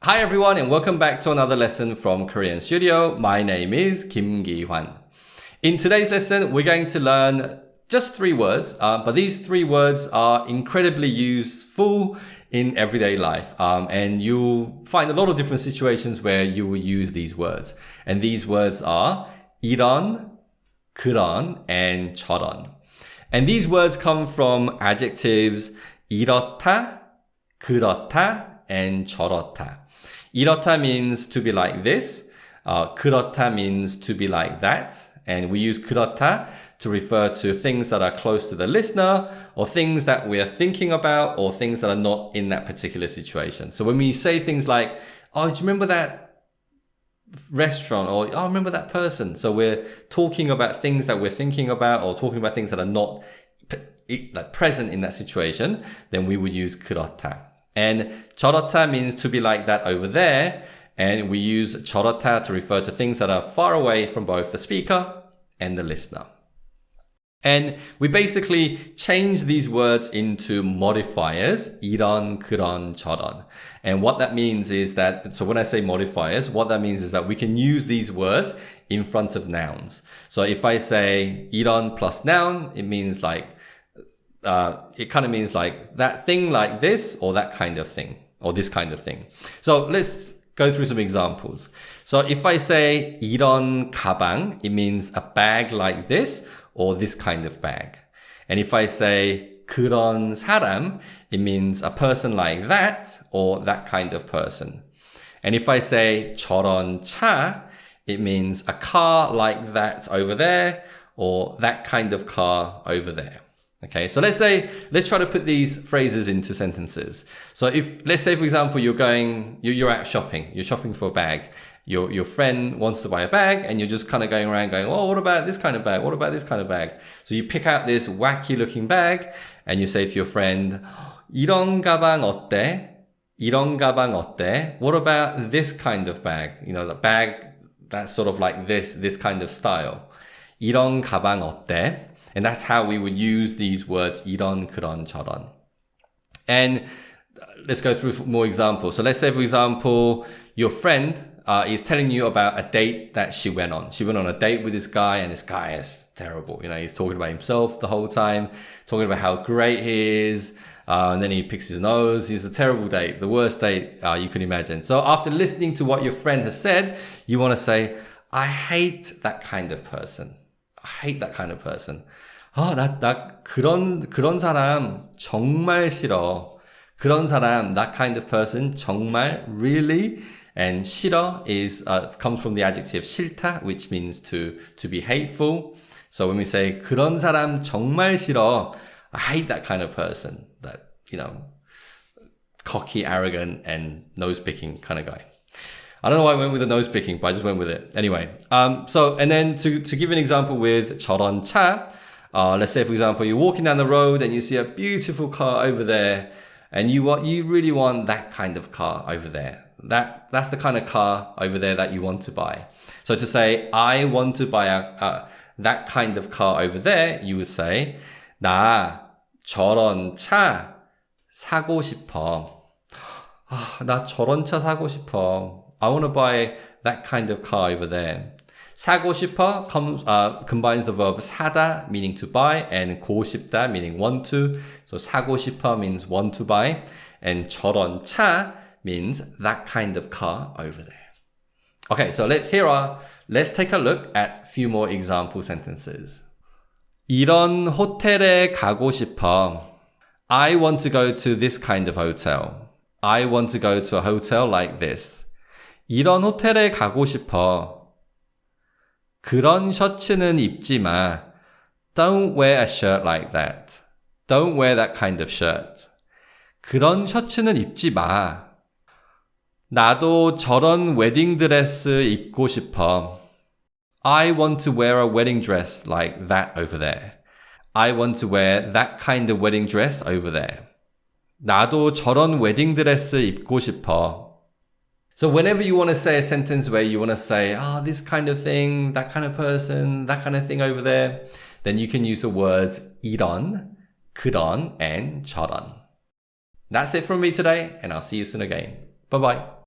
Hi everyone and welcome back to another lesson from Korean Studio. My name is Kim Gi-hwan. In today's lesson, we're going to learn just 3 words, but these 3 words are incredibly useful in everyday life. And you'll find a lot of different situations where you will use these words. And these words are 이런, 그런, and 저런. And these words come from adjectives 이렇다, 그렇다, and 저렇다. 이렇다 means to be like this. 그렇다 means to be like that. And we use 그렇다 to refer to things that are close to the listener or things that we are thinking about or things that are not in that particular situation. So when we say things like, oh, do you remember that restaurant? Or, oh, remember that person? So we're talking about things that we're thinking about or talking about things that are not present in that situation, then we would use 그렇다. And 저렇다 means to be like that over there. And we use 저렇다 to refer to things that are far away from both the speaker and the listener. And we basically change these words into modifiers, 이런, 그런, 저런. And what that means is that, so when I say modifiers, what that means is that we can use these words in front of nouns. So if I say 이런 plus noun, it means like, it kind of means like that thing like this or that kind of thing or this kind of thing. So let's go through some examples. So if I say 이런 가방, it means a bag like this or this kind of bag. And if I say 그런 사람, it means a person like that or that kind of person. And if I say 저런 차, it means a car like that over there or that kind of car over there. Okay, so let's try to put these phrases into sentences. So let's say, for example, you're out shopping, you're shopping for a bag. Your friend wants to buy a bag and you're just kind of going around going, oh, what about this kind of bag? What about this kind of bag? So you pick out this wacky looking bag and you say to your friend, 이런 가방 어때? 이런 가방 어때? What about this kind of bag? You know, the bag that's sort of like this kind of style. 이런 가방 어때? And that's how we would use these words 이런, 그런, 저런. And let's go through more examples. So let's say, for example, your friend is telling you about a date that she went on. She went on a date with this guy and this guy is terrible. You know, he's talking about himself the whole time, talking about how great he is. And then he picks his nose. It's a terrible date, the worst date you can imagine. So after listening to what your friend has said, you want to say, I hate that kind of person. I hate that kind of person. 나 그런 사람 정말 싫어. 그런 사람, that kind of person, 정말, really. And 싫어 comes from the adjective 싫다, which means to be hateful. So when we say 그런 사람 정말 싫어, I hate that kind of person. That, you know, cocky, arrogant, and nose-picking kind of guy. I don't know why I went with the nose picking, but I just went with it. Anyway, and then to give an example with 저런 차, let's say, for example, you're walking down the road and you see a beautiful car over there and you really want that kind of car over there. That's the kind of car over there that you want to buy. So to say, I want to buy that kind of car over there, you would say, 나 저런 차 사고 싶어. 나 저런 차 사고 싶어. I want to buy that kind of car over there. 사고 싶어 combines the verb 사다, meaning to buy, and 고 싶다, meaning want to. So 사고 싶어 means want to buy, and 저런 차 means that kind of car over there. Okay, so let's take a look at a few more example sentences. 이런 호텔에 가고 싶어. I want to go to this kind of hotel. I want to go to a hotel like this. 이런 호텔에 가고 싶어. 그런 셔츠는 입지 마. Don't wear a shirt like that. Don't wear that kind of shirt. 그런 셔츠는 입지 마. 나도 저런 웨딩드레스 입고 싶어. I want to wear a wedding dress like that over there. I want to wear that kind of wedding dress over there. 나도 저런 웨딩드레스 입고 싶어. So whenever you want to say a sentence where you want to say, this kind of thing, that kind of person, that kind of thing over there, then you can use the words 이런, 그런, and 저런. That's it from me today, and I'll see you soon again. Bye-bye.